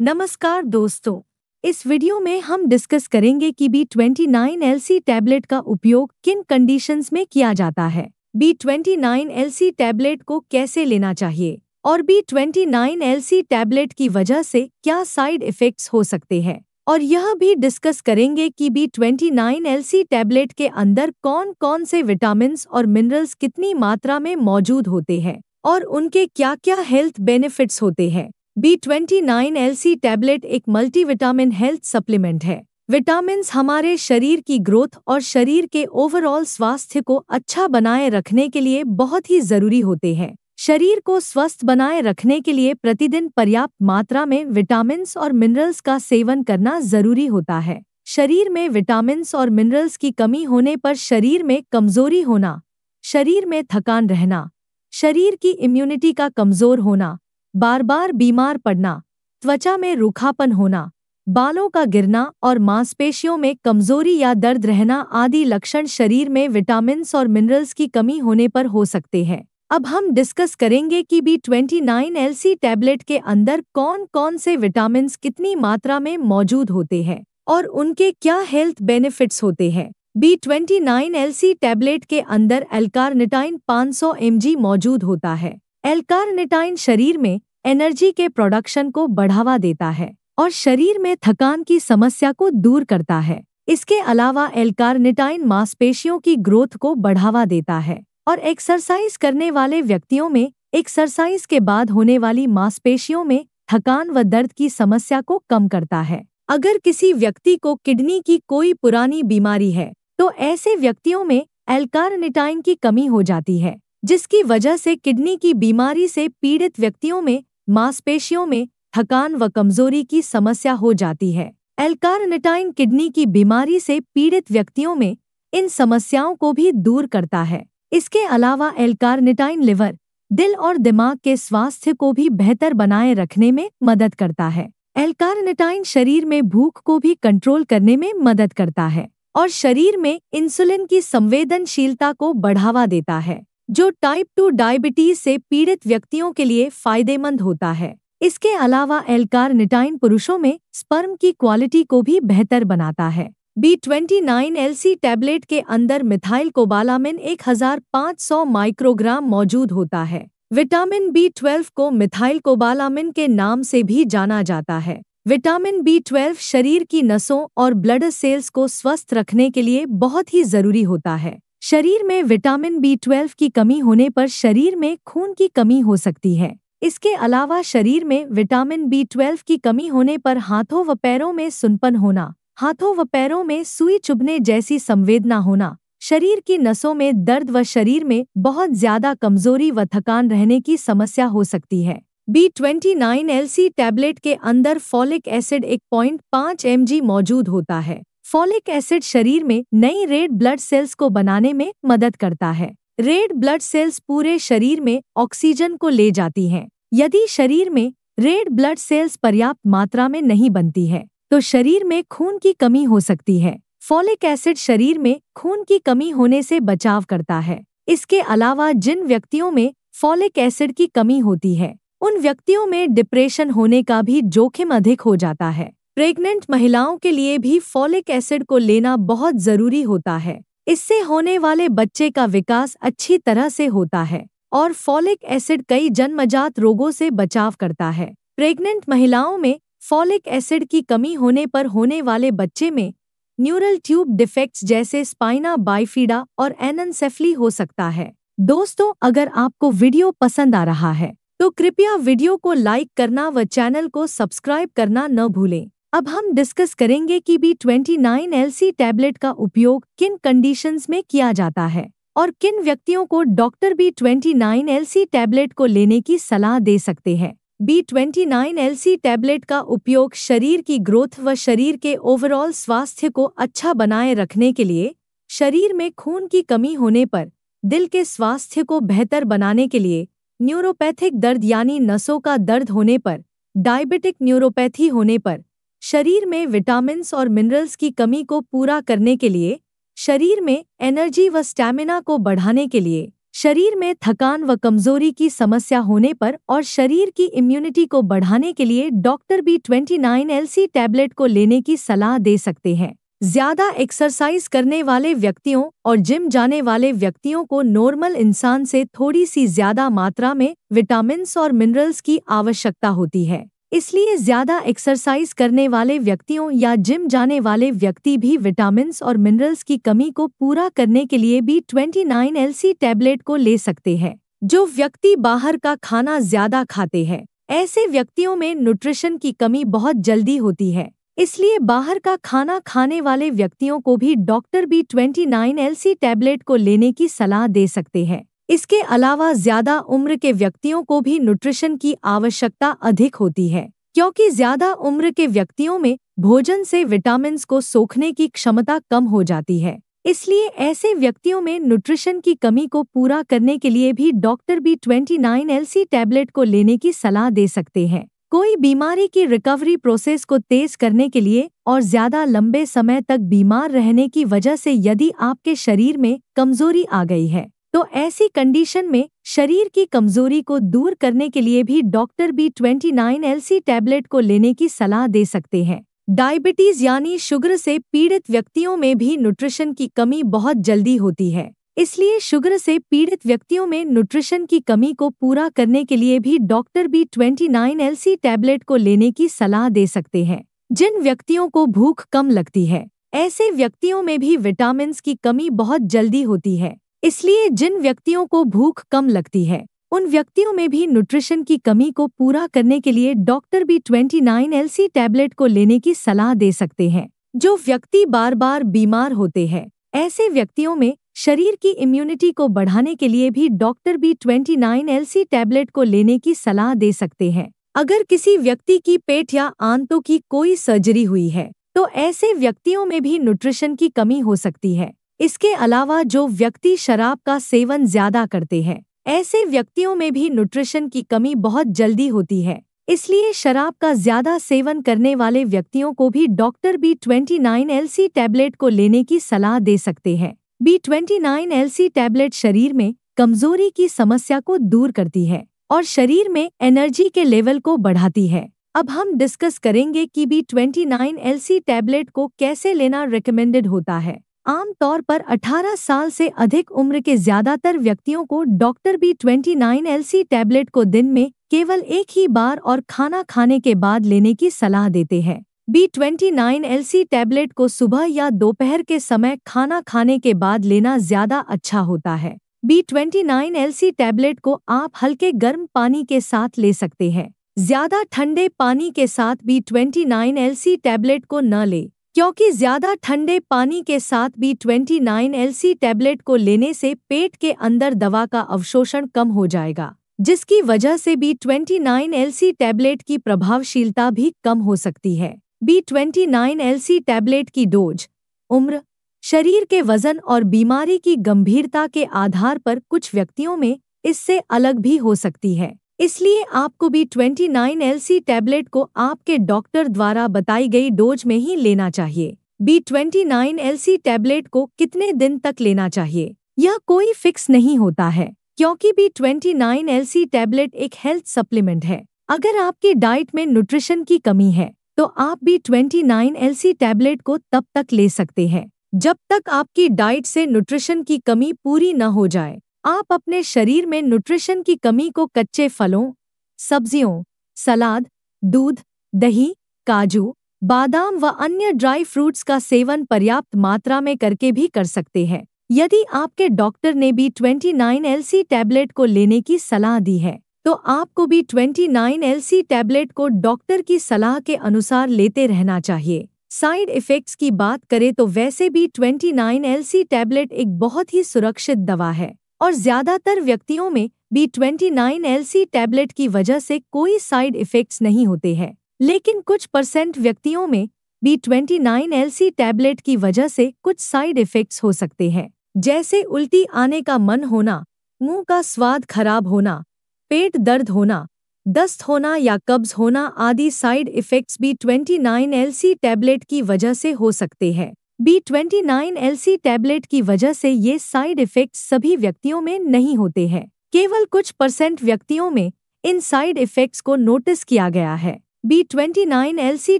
नमस्कार दोस्तों। इस वीडियो में हम डिस्कस करेंगे कि B29LC टैबलेट का उपयोग किन कंडीशंस में किया जाता है, B29LC टैबलेट को कैसे लेना चाहिए और B29LC टैबलेट की वजह से क्या साइड इफ़ेक्ट्स हो सकते हैं। और यह भी डिस्कस करेंगे कि B29LC टैबलेट के अंदर कौन कौन से विटामिन्स और मिनरल्स कितनी मात्रा में मौजूद होते हैं और उनके क्या क्या हेल्थ बेनिफिट्स होते हैं। B29LC टैबलेट एक मल्टीविटामिन हेल्थ सप्लीमेंट है। विटामिन्स हमारे शरीर की ग्रोथ और शरीर के ओवरऑल स्वास्थ्य को अच्छा बनाए रखने के लिए बहुत ही जरूरी होते हैं। शरीर को स्वस्थ बनाए रखने के लिए प्रतिदिन पर्याप्त मात्रा में विटामिन्स और मिनरल्स का सेवन करना जरूरी होता है। शरीर में विटामिन्स और मिनरल्स की कमी होने पर शरीर में कमजोरी होना, शरीर में थकान रहना, शरीर की इम्यूनिटी का कमजोर होना, बार बार बीमार पड़ना, त्वचा में रूखापन होना, बालों का गिरना और मांसपेशियों में कमजोरी या दर्द रहना आदि लक्षण शरीर में विटामिन्स और मिनरल्स की कमी होने पर हो सकते हैं। अब हम डिस्कस करेंगे कि B29LC टैबलेट के अंदर कौन कौन से विटामिन्स कितनी मात्रा में मौजूद होते हैं और उनके क्या हेल्थ बेनिफिट्स होते हैं। B29LC टैबलेट के अंदर L-कार्निटाइन 500 mg मौजूद होता है। L-कार्निटाइन शरीर में एनर्जी के प्रोडक्शन को बढ़ावा देता है और शरीर में थकान की समस्या को दूर करता है। इसके अलावा L-कार्निटाइन मांसपेशियों की ग्रोथ को बढ़ावा देता है और एक्सरसाइज करने वाले व्यक्तियों में एक्सरसाइज के बाद होने वाली मांसपेशियों में थकान व दर्द की समस्या को कम करता है। अगर किसी व्यक्ति को किडनी की कोई पुरानी बीमारी है तो ऐसे व्यक्तियों में L-कार्निटाइन की कमी हो जाती है, जिसकी वजह से किडनी की बीमारी से पीड़ित व्यक्तियों में मांसपेशियों में थकान व कमजोरी की समस्या हो जाती है। L-कार्निटाइन किडनी की बीमारी से पीड़ित व्यक्तियों में इन समस्याओं को भी दूर करता है। इसके अलावा L-कार्निटाइन लिवर, दिल और दिमाग के स्वास्थ्य को भी बेहतर बनाए रखने में मदद करता है। L-कार्निटाइन शरीर में भूख को भी कंट्रोल करने में मदद करता है और शरीर में इंसुलिन की संवेदनशीलता को बढ़ावा देता है, जो टाइप 2 डायबिटीज से पीड़ित व्यक्तियों के लिए फायदेमंद होता है। इसके अलावा L-कार्निटाइन पुरुषों में स्पर्म की क्वालिटी को भी बेहतर बनाता है। B29LC टैबलेट के अंदर मिथाइल कोबालामिन 1500 माइक्रोग्राम मौजूद होता है। विटामिन B12 को मिथाइल कोबालामिन के नाम से भी जाना जाता है। विटामिन B12 शरीर की नसों और ब्लड सेल्स को स्वस्थ रखने के लिए बहुत ही जरूरी होता है। शरीर में विटामिन B12 की कमी होने पर शरीर में खून की कमी हो सकती है। इसके अलावा शरीर में विटामिन B12 की कमी होने पर हाथों व पैरों में सुनपन होना, हाथों व पैरों में सुई चुभने जैसी संवेदना होना, शरीर की नसों में दर्द व शरीर में बहुत ज्यादा कमजोरी व थकान रहने की समस्या हो सकती है। B29LC टैबलेट के अंदर फॉलिक एसिड 1.5 mg मौजूद होता है। फॉलिक एसिड शरीर में नई रेड ब्लड सेल्स को बनाने में मदद करता है। रेड ब्लड सेल्स पूरे शरीर में ऑक्सीजन को ले जाती हैं। यदि शरीर में रेड ब्लड सेल्स पर्याप्त मात्रा में नहीं बनती है तो शरीर में खून की कमी हो सकती है। फॉलिक एसिड शरीर में खून की कमी होने से बचाव करता है। इसके अलावा जिन व्यक्तियों में फॉलिक एसिड की कमी होती है उन व्यक्तियों में डिप्रेशन होने का भी जोखिम अधिक हो जाता है। प्रेग्नेंट महिलाओं के लिए भी फॉलिक एसिड को लेना बहुत जरूरी होता है। इससे होने वाले बच्चे का विकास अच्छी तरह से होता है और फॉलिक एसिड कई जन्मजात रोगों से बचाव करता है। प्रेग्नेंट महिलाओं में फॉलिक एसिड की कमी होने पर होने वाले बच्चे में न्यूरल ट्यूब डिफेक्ट्स जैसे स्पाइना बाइफिडा और एनेन्सेफली हो सकता है। दोस्तों, अगर आपको वीडियो पसंद आ रहा है तो कृपया वीडियो को लाइक करना व चैनल को सब्सक्राइब करना न भूलें। अब हम डिस्कस करेंगे कि B29LC टैबलेट का उपयोग किन कंडीशंस में किया जाता है और किन व्यक्तियों को डॉक्टर B29LC टैबलेट को लेने की सलाह दे सकते हैं। B29LC टैबलेट का उपयोग शरीर की ग्रोथ व शरीर के ओवरऑल स्वास्थ्य को अच्छा बनाए रखने के लिए, शरीर में खून की कमी होने पर, दिल के स्वास्थ्य को बेहतर बनाने के लिए, न्यूरोपैथिक दर्द यानी नसों का दर्द होने पर, डायबिटिक न्यूरोपैथी होने पर, शरीर में विटामिन्स और मिनरल्स की कमी को पूरा करने के लिए, शरीर में एनर्जी व स्टैमिना को बढ़ाने के लिए, शरीर में थकान व कमजोरी की समस्या होने पर और शरीर की इम्यूनिटी को बढ़ाने के लिए डॉक्टर B29LC टैबलेट को लेने की सलाह दे सकते हैं। ज्यादा एक्सरसाइज करने वाले व्यक्तियों और जिम जाने वाले व्यक्तियों को नॉर्मल इंसान से थोड़ी सी ज्यादा मात्रा में विटामिन्स और मिनरल्स की आवश्यकता होती है। इसलिए ज्यादा एक्सरसाइज करने वाले व्यक्तियों या जिम जाने वाले व्यक्ति भी विटामिन्स और मिनरल्स की कमी को पूरा करने के लिए B29LC टैबलेट को ले सकते हैं। जो व्यक्ति बाहर का खाना ज्यादा खाते हैं, ऐसे व्यक्तियों में न्यूट्रिशन की कमी बहुत जल्दी होती है। इसलिए बाहर का खाना खाने वाले व्यक्तियों को भी डॉक्टर B29LC टैबलेट को लेने की सलाह दे सकते हैं। इसके अलावा ज्यादा उम्र के व्यक्तियों को भी न्यूट्रिशन की आवश्यकता अधिक होती है, क्योंकि ज्यादा उम्र के व्यक्तियों में भोजन से विटामिन्स को सोखने की क्षमता कम हो जाती है। इसलिए ऐसे व्यक्तियों में न्यूट्रिशन की कमी को पूरा करने के लिए भी डॉक्टर B29LC टैबलेट को लेने की सलाह दे सकते हैं। कोई बीमारी की रिकवरी प्रोसेस को तेज करने के लिए और ज्यादा लंबे समय तक बीमार रहने की वजह से यदि आपके शरीर में कमजोरी आ गई है, तो ऐसी कंडीशन में शरीर की कमजोरी को दूर करने के लिए भी डॉक्टर B29LC टैबलेट को लेने की सलाह दे सकते हैं। डायबिटीज यानी शुगर से पीड़ित व्यक्तियों में भी न्यूट्रिशन की कमी बहुत जल्दी होती है। इसलिए शुगर से पीड़ित व्यक्तियों में न्यूट्रिशन की कमी को पूरा करने के लिए भी डॉक्टर B29LC टैबलेट को लेने की सलाह दे सकते हैं। जिन व्यक्तियों को भूख कम लगती है, ऐसे व्यक्तियों में भी विटामिन्स की कमी बहुत जल्दी होती है। इसलिए जिन व्यक्तियों को भूख कम लगती है, उन व्यक्तियों में भी न्यूट्रिशन की कमी को पूरा करने के लिए डॉक्टर B29LC टैबलेट को लेने की सलाह दे सकते हैं। जो व्यक्ति बार बार बीमार होते हैं, ऐसे व्यक्तियों में शरीर की इम्यूनिटी को बढ़ाने के लिए भी डॉक्टर B29LC टैबलेट को लेने की सलाह दे सकते हैं। अगर किसी व्यक्ति की पेट या आंतों की कोई सर्जरी हुई है, तो ऐसे व्यक्तियों में भी न्यूट्रिशन की कमी हो सकती है। इसके अलावा जो व्यक्ति शराब का सेवन ज्यादा करते हैं, ऐसे व्यक्तियों में भी न्यूट्रिशन की कमी बहुत जल्दी होती है। इसलिए शराब का ज्यादा सेवन करने वाले व्यक्तियों को भी डॉक्टर B29LC टैबलेट को लेने की सलाह दे सकते हैं। B29LC टैबलेट शरीर में कमजोरी की समस्या को दूर करती है और शरीर में एनर्जी के लेवल को बढ़ाती है। अब हम डिस्कस करेंगे कि B29LC टैबलेट को कैसे लेना रिकमेंडेड होता है। आमतौर पर 18 साल से अधिक उम्र के ज्यादातर व्यक्तियों को डॉक्टर B29LC टैबलेट को दिन में केवल एक ही बार और खाना खाने के बाद लेने की सलाह देते हैं। B29LC टैबलेट को सुबह या दोपहर के समय खाना खाने के बाद लेना ज्यादा अच्छा होता है। B29LC टैबलेट को आप हल्के गर्म पानी के साथ ले सकते हैं। ज्यादा ठंडे पानी के साथ B29LC टैबलेट को न लें, क्योंकि ज्यादा ठंडे पानी के साथ B29LC टैबलेट को लेने से पेट के अंदर दवा का अवशोषण कम हो जाएगा, जिसकी वजह से B29LC टैबलेट की प्रभावशीलता भी कम हो सकती है। B29LC टैबलेट की डोज, उम्र, शरीर के वजन और बीमारी की गंभीरता के आधार पर कुछ व्यक्तियों में इससे अलग भी हो सकती है। इसलिए आपको B29LC टैबलेट को आपके डॉक्टर द्वारा बताई गई डोज में ही लेना चाहिए। B29LC टैबलेट को कितने दिन तक लेना चाहिए, यह कोई फिक्स नहीं होता है, क्योंकि B29LC टैबलेट एक हेल्थ सप्लीमेंट है। अगर आपकी डाइट में न्यूट्रिशन की कमी है, तो आप B29LC टैबलेट को तब तक ले सकते हैं जब तक आपकी डाइट से न्यूट्रिशन की कमी पूरी न हो जाए। आप अपने शरीर में न्यूट्रिशन की कमी को कच्चे फलों, सब्जियों, सलाद, दूध, दही, काजू, बादाम व अन्य ड्राई फ्रूट्स का सेवन पर्याप्त मात्रा में करके भी कर सकते हैं। यदि आपके डॉक्टर ने B29LC टैबलेट को लेने की सलाह दी है, तो आपको B29LC टैबलेट को डॉक्टर की सलाह के अनुसार लेते रहना चाहिए। साइड इफ़ेक्ट्स की बात करें तो वैसे B29LC टैबलेट एक बहुत ही सुरक्षित दवा है और ज्यादातर व्यक्तियों में B29LC टैबलेट की वजह से कोई साइड इफ़ेक्ट्स नहीं होते हैं, लेकिन कुछ % व्यक्तियों में B29LC टैबलेट की वजह से कुछ साइड इफ़ेक्ट्स हो सकते हैं, जैसे उल्टी आने का मन होना, मुंह का स्वाद खराब होना, पेट दर्द होना, दस्त होना या कब्ज होना आदि साइड इफ़ेक्ट्स B29LC टैबलेट की वजह से हो सकते हैं। B29LC टैबलेट की वजह से ये साइड इफ़ेक्ट्स सभी व्यक्तियों में नहीं होते हैं। केवल कुछ % व्यक्तियों में इन साइड इफ़ेक्ट्स को नोटिस किया गया है। B29LC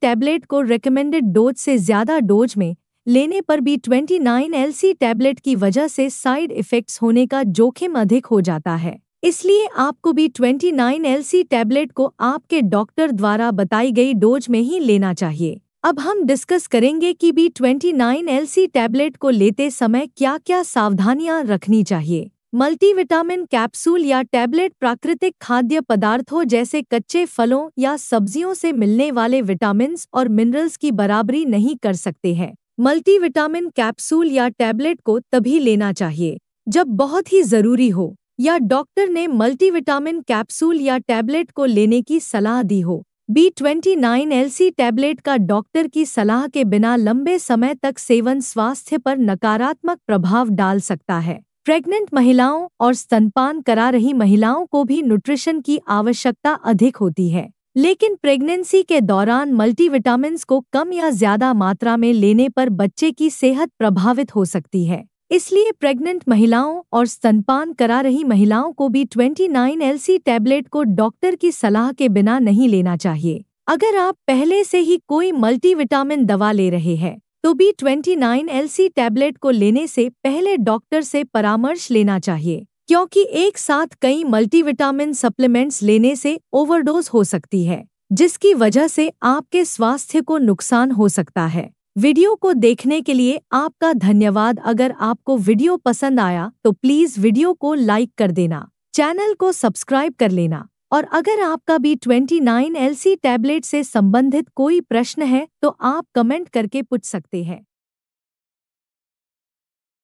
टैबलेट को रिकमेंडेड डोज से ज़्यादा डोज में लेने पर B29LC टैबलेट की वजह से साइड इफ़ेक्ट्स होने का जोखिम अधिक हो जाता है। इसलिए आपको B29LC टैबलेट को आपके डॉक्टर द्वारा बताई गई डोज में ही लेना चाहिए। अब हम डिस्कस करेंगे कि B29LC टैबलेट को लेते समय क्या-क्या सावधानियां रखनी चाहिए। मल्टीविटामिन कैप्सूल या टैबलेट प्राकृतिक खाद्य पदार्थों जैसे कच्चे फलों या सब्जियों से मिलने वाले विटामिन्स और मिनरल्स की बराबरी नहीं कर सकते हैं। मल्टीविटामिन कैप्सूल या टैबलेट को तभी लेना चाहिए जब बहुत ही जरूरी हो या डॉक्टर ने मल्टीविटामिन कैप्सूल या टैबलेट को लेने की सलाह दी हो। B29LC टैबलेट का डॉक्टर की सलाह के बिना लंबे समय तक सेवन स्वास्थ्य पर नकारात्मक प्रभाव डाल सकता है। प्रेग्नेंट महिलाओं और स्तनपान करा रही महिलाओं को भी न्यूट्रिशन की आवश्यकता अधिक होती है, लेकिन प्रेगनेंसी के दौरान मल्टीविटामिन्स को कम या ज्यादा मात्रा में लेने पर बच्चे की सेहत प्रभावित हो सकती है। इसलिए प्रेग्नेंट महिलाओं और स्तनपान करा रही महिलाओं को B29LC टैबलेट को डॉक्टर की सलाह के बिना नहीं लेना चाहिए। अगर आप पहले से ही कोई मल्टीविटामिन दवा ले रहे हैं तो B29LC टैबलेट को लेने से पहले डॉक्टर से परामर्श लेना चाहिए, क्योंकि एक साथ कई मल्टीविटामिन सप्लीमेंट्स लेने से ओवरडोज हो सकती है, जिसकी वजह से आपके स्वास्थ्य को नुकसान हो सकता है। वीडियो को देखने के लिए आपका धन्यवाद। अगर आपको वीडियो पसंद आया तो प्लीज़ वीडियो को लाइक कर देना, चैनल को सब्सक्राइब कर लेना, और अगर आपका B29LC टैबलेट से संबंधित कोई प्रश्न है तो आप कमेंट करके पूछ सकते हैं।